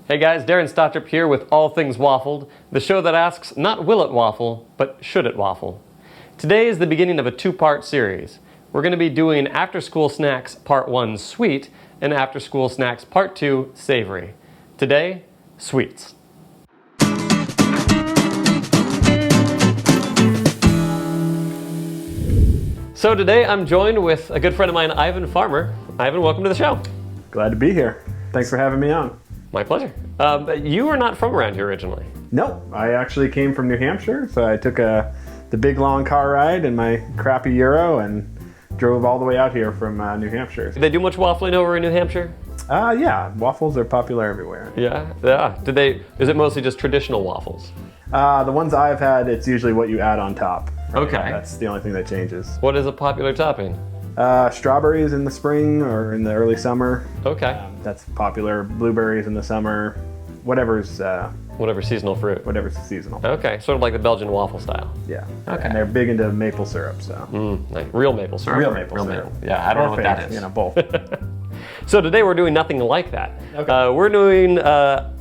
Hey guys, Darren Stottrip here with All Things Waffled, the show that asks not will it waffle, but should it waffle. Today is the beginning of a two-part series. We're going to be doing After School Snacks Part 1 Sweet and After School Snacks Part 2 Savory. Today, sweets. So today I'm joined with a good friend of mine, Ivan Farmer. Ivan, welcome to the show. Glad to be here. Thanks for having me on. My pleasure. You are not from around here originally. No, I actually came from New Hampshire, so I took the big long car ride in my crappy Euro and drove all the way out here from New Hampshire. Do they do much waffling over in New Hampshire? Yeah, waffles are popular everywhere. Yeah. Is it mostly just traditional waffles? The ones I've had, it's usually what you add on top. Okay. That's the only thing that changes. What is a popular topping? Strawberries in the spring or in the early summer. Okay. That's popular. Blueberries in the summer. Whatever's seasonal fruit. Whatever's seasonal. Okay, sort of like the Belgian waffle style. Yeah. Okay. And they're big into maple syrup, so. Like real maple syrup. Real maple syrup. Yeah, I don't know what that is. Both. So today we're doing nothing like that. Okay. We're doing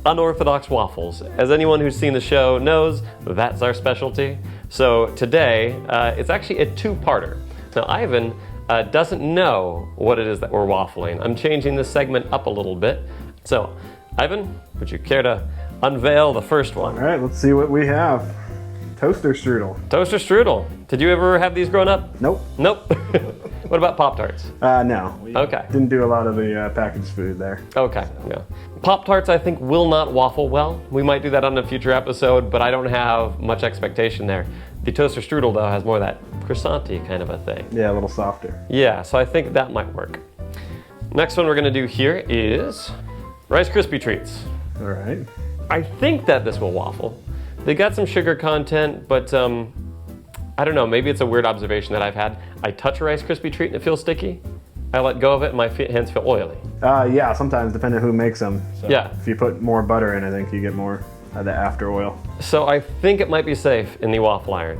unorthodox waffles. As anyone who's seen the show knows, that's our specialty. So today, it's actually a two-parter. Now, Ivan doesn't know what it is that we're waffling. I'm changing this segment up a little bit. So, Ivan, would you care to unveil the first one? All right, let's see what we have. Toaster strudel. Toaster strudel. Did you ever have these growing up? Nope. Nope. What about Pop-Tarts? No. We Okay. didn't do a lot of the packaged food there. Okay, yeah. Pop-Tarts, I think, will not waffle well. We might do that on a future episode, but I don't have much expectation there. The toaster strudel, though, has more of that croissant-y kind of a thing. Yeah, a little softer. Yeah, so I think that might work. Next one we're gonna do here is Rice Krispie treats. All right. I think that this will waffle. They got some sugar content, but I don't know, maybe it's a weird observation that I've had. I touch a Rice Krispie treat and it feels sticky. I let go of it and my hands feel oily. Yeah, sometimes, depending on who makes them. So Yeah. If you put more butter in, I think you get more of the after oil. So I think it might be safe in the waffle iron.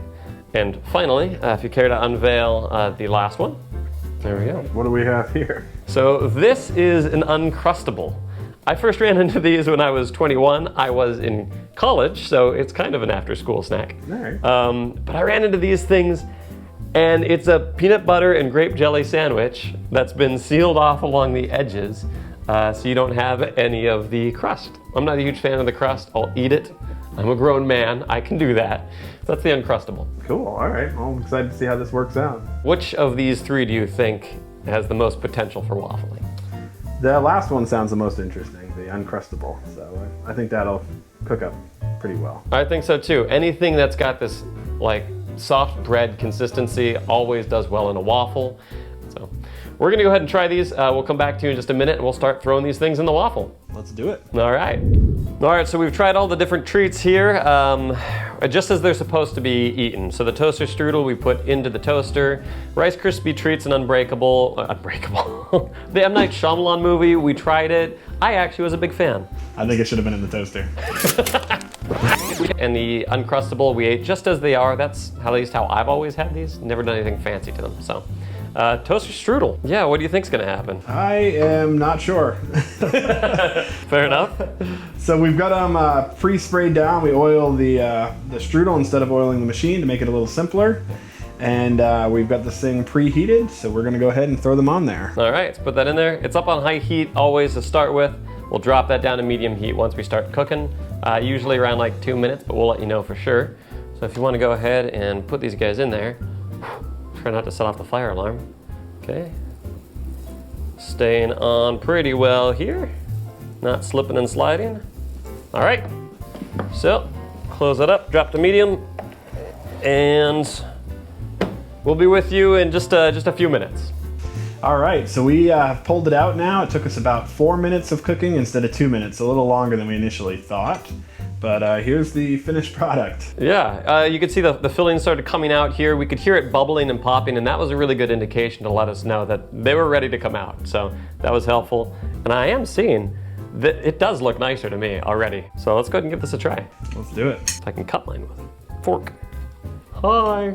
And finally, if you care to unveil the last one, there we go. What do we have here? So this is an Uncrustable. I first ran into these when I was 21. I was in college, so it's kind of an after-school snack. All right. But I ran into these things, and it's a peanut butter and grape jelly sandwich that's been sealed off along the edges, so you don't have any of the crust. I'm not a huge fan of the crust. I'll eat it. I'm a grown man. I can do that. That's the Uncrustable. Cool. All right. Well, I'm excited to see how this works out. Which of these three do you think has the most potential for waffling? The last one sounds the most interesting, the Uncrustable. So I think that'll cook up pretty well. I think so too. Anything that's got this like soft bread consistency always does well in a waffle. So we're gonna go ahead and try these. We'll come back to you in just a minute and we'll start throwing these things in the waffle. Let's do it. All right. All right, so we've tried all the different treats here, just as they're supposed to be eaten. So the toaster strudel we put into the toaster. Rice Krispie treats and Unbreakable. The M. Night Shyamalan movie, we tried it. I actually was a big fan. I think it should have been in the toaster. And the Uncrustable we ate just as they are. That's at least how I've always had these. Never done anything fancy to them, so. Toaster strudel. Yeah, what do you think's gonna happen? I am not sure. Fair enough. So we've got them pre-sprayed down. We oil the strudel instead of oiling the machine to make it a little simpler. And we've got this thing preheated, so we're gonna go ahead and throw them on there. All right, let's put that in there. It's up on high heat always to start with. We'll drop that down to medium heat once we start cooking. Usually around like 2 minutes, but we'll let you know for sure. So if you wanna go ahead and put these guys in there, try not to set off the fire alarm. Okay. Staying on pretty well here. Not slipping and sliding. All right. So, close it up, drop to medium, and we'll be with you in just a few minutes. All right, so we pulled it out now. It took us about 4 minutes of cooking instead of 2 minutes, a little longer than we initially thought. But here's the finished product. Yeah, you could see the filling started coming out here. We could hear it bubbling and popping, and that was a really good indication to let us know that they were ready to come out. So that was helpful. And I am seeing that it does look nicer to me already. So let's go ahead and give this a try. Let's do it. If I can cut mine with a fork. Hi.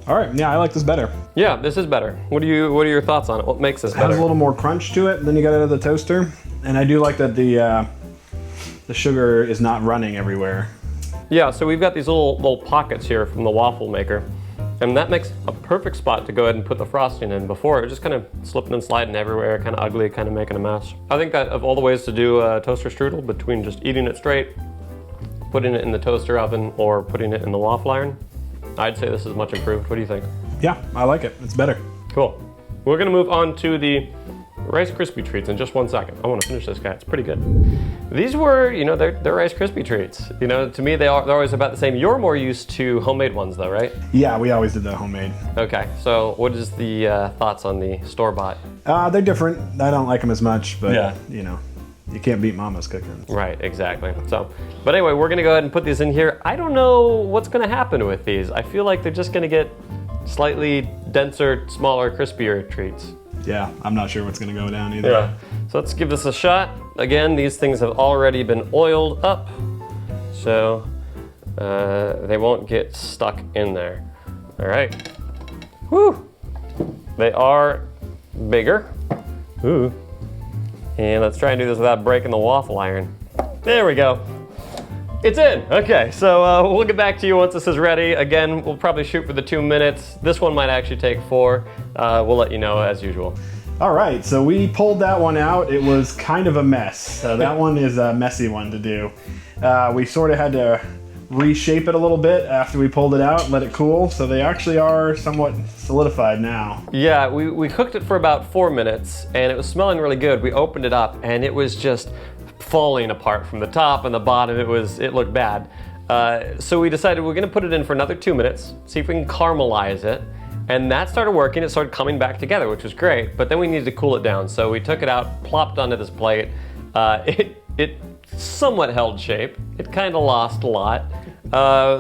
All right, yeah, I like this better. Yeah, this is better. What are your thoughts on it? What makes this It has better? a little more crunch to it than you got out of the toaster. And I do like that the the sugar is not running everywhere. Yeah, so we've got these little pockets here from the waffle maker, and that makes a perfect spot to go ahead and put the frosting in. Before, it was just kind of slipping and sliding everywhere, kind of ugly, kind of making a mess. I think that of all the ways to do a toaster strudel, between just eating it straight, putting it in the toaster oven, or putting it in the waffle iron, I'd say this is much improved. What do you think? Yeah, I like it. It's better. Cool. We're gonna move on to the Rice Krispie treats in just 1 second. I want to finish this guy. It's pretty good. These were, you know, they're Rice Krispie treats. You know, to me, they're always about the same. You're more used to homemade ones, though, right? Yeah, we always did the homemade. Okay. So, what is the thoughts on the store-bought? They're different. I don't like them as much, but Yeah. you know, you can't beat Mama's cooking. Right. Exactly. So, but anyway, we're gonna go ahead and put these in here. I don't know what's gonna happen with these. I feel like they're just gonna get slightly denser, smaller, crispier treats. Yeah, I'm not sure what's gonna go down either. Yeah. So let's give this a shot. Again, these things have already been oiled up, so they won't get stuck in there. All right. Woo! They are bigger. Ooh. And let's try and do this without breaking the waffle iron. There we go. It's in. Okay, so we'll get back to you once this is ready. Again, we'll probably shoot for the 2 minutes. This one might actually take 4. We'll let you know as usual. All right, so we pulled that one out. It was kind of a mess. So that one is a messy one to do. We sort of had to reshape it a little bit after we pulled it out, let it cool. So they actually are somewhat solidified now. Yeah, we cooked it for about 4 minutes, and it was smelling really good. We opened it up, and it was just falling apart from the top and the bottom. It looked bad. So we decided we're gonna put it in for another 2 minutes, see if we can caramelize it. And that started working. It started coming back together, which was great, but then we needed to cool it down. So we took it out, plopped onto this plate. It somewhat held shape. It kind of lost a lot.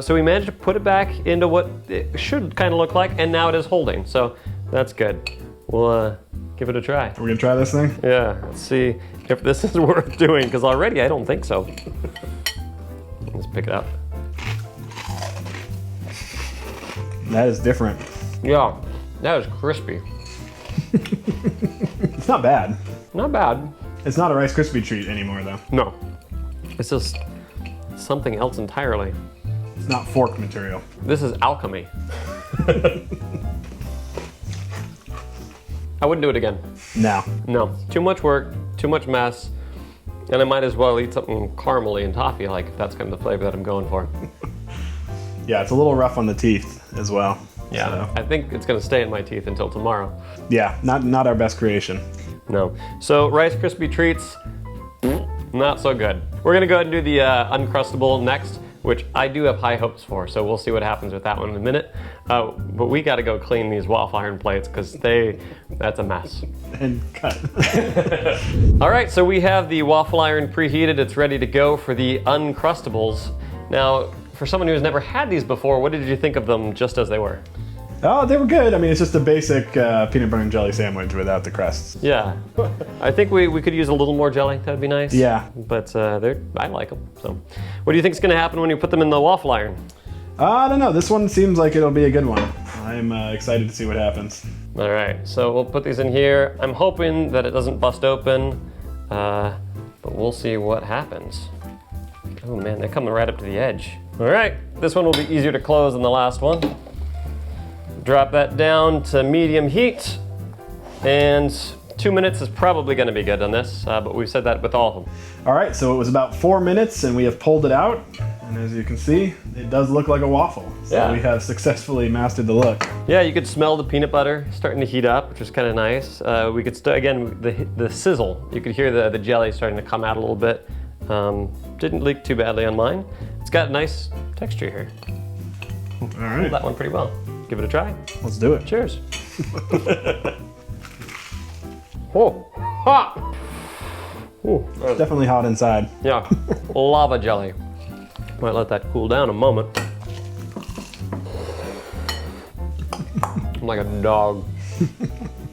So we managed to put it back into what it should kind of look like, and now it is holding. So that's good. We'll give it a try. We're gonna try this thing? Yeah, let's see if this is worth doing, because already I don't think so. Let's pick it up. That is different. Yeah, that is crispy. It's not bad. Not bad. It's not a Rice Krispie treat anymore, though. No, it's just something else entirely. It's not fork material. This is alchemy. I wouldn't do it again. No. No, too much work, too much mess, and I might as well eat something caramely and toffee, like if that's kind of the flavor that I'm going for. Yeah, it's a little rough on the teeth as well. Yeah, So. I think it's gonna stay in my teeth until tomorrow. Yeah, not our best creation. No. So Rice Krispie treats, not so good. We're gonna go ahead and do the Uncrustable next, which I do have high hopes for, so we'll see what happens with that one in a minute. But we gotta go clean these waffle iron plates, because that's a mess. And cut. All right, so we have the waffle iron preheated. It's ready to go for the Uncrustables. Now, for someone who's never had these before, what did you think of them just as they were? Oh, they were good. I mean, it's just a basic peanut butter and jelly sandwich without the crusts. Yeah, I think we could use a little more jelly. That'd be nice. Yeah. But I like them. So, what do you think is going to happen when you put them in the waffle iron? I don't know. This one seems like it'll be a good one. I'm excited to see what happens. All right, so we'll put these in here. I'm hoping that it doesn't bust open, but we'll see what happens. Oh man, they're coming right up to the edge. All right, this one will be easier to close than the last one. Drop that down to medium heat, and 2 minutes is probably gonna be good on this, but we've said that with all of them. All right, so it was about 4 minutes and we have pulled it out. And as you can see, it does look like a waffle. So Yeah. we have successfully mastered the look. Yeah, you could smell the peanut butter starting to heat up, which is kind of nice. We could, again, the sizzle. You could hear the jelly starting to come out a little bit. Didn't leak too badly on mine. It's got nice texture here. All Pulled right, that one pretty well. Give it a try. let's do it. Cheers. Oh, hot. Ooh, It's definitely hot inside. yeah, lava jelly. Might let that cool down a moment. I'm like a dog.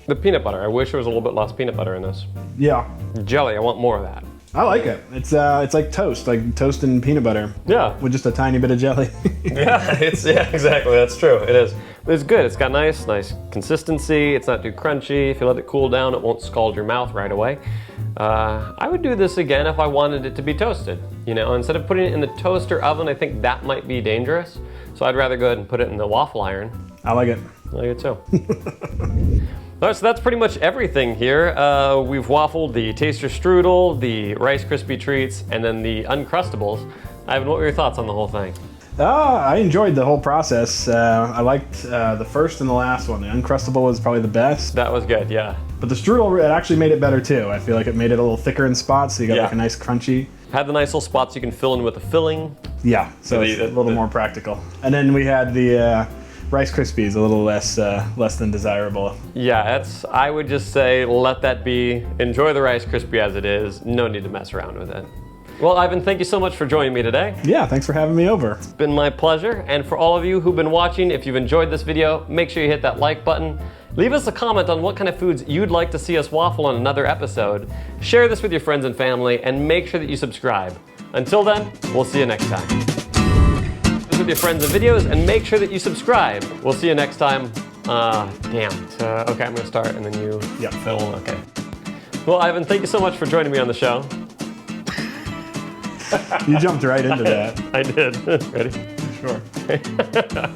The peanut butter, I wish there was a little bit less peanut butter in this. Yeah, Jelly, I want more of that. I like it. It's like toast and peanut butter Yeah. with just a tiny bit of jelly. Yeah, exactly, that's true, it is. It's good. It's got nice consistency. It's not too crunchy. If you let it cool down, it won't scald your mouth right away. I would do this again if I wanted it to be toasted. You know, instead of putting it in the toaster oven, I think that might be dangerous. So I'd rather go ahead and put it in the waffle iron. I like it. I like it too. All right, so that's pretty much everything here. We've waffled the Taster Strudel, the Rice Krispie Treats, and then the Uncrustables. Ivan, what were your thoughts on the whole thing? I enjoyed the whole process. I liked the first and the last one. The Uncrustable was probably the best. That was good, yeah. But the strudel, it actually made it better too. I feel like it made it a little thicker in spots, so you got Yeah. like a nice crunchy. Had the nice little spots you can fill in with the filling. Yeah, so it's a little more practical. And then we had the Rice Krispies, a little less than desirable. Yeah, I would just say let that be. Enjoy the Rice Krispie as it is. No need to mess around with it. Well, Ivan, thank you so much for joining me today. Yeah, thanks for having me over. It's been my pleasure. And for all of you who've been watching, if you've enjoyed this video, make sure you hit that like button. Leave us a comment on what kind of foods you'd like to see us waffle on another episode. Share this with your friends and family, and make sure that you subscribe. Until then, we'll see you next time. This with your friends and videos, and make sure that you subscribe. We'll see you next time. Okay, I'm gonna start, and then you fill. Okay. Well, Ivan, thank you so much for joining me on the show. You jumped right into that. I did. Ready? Sure.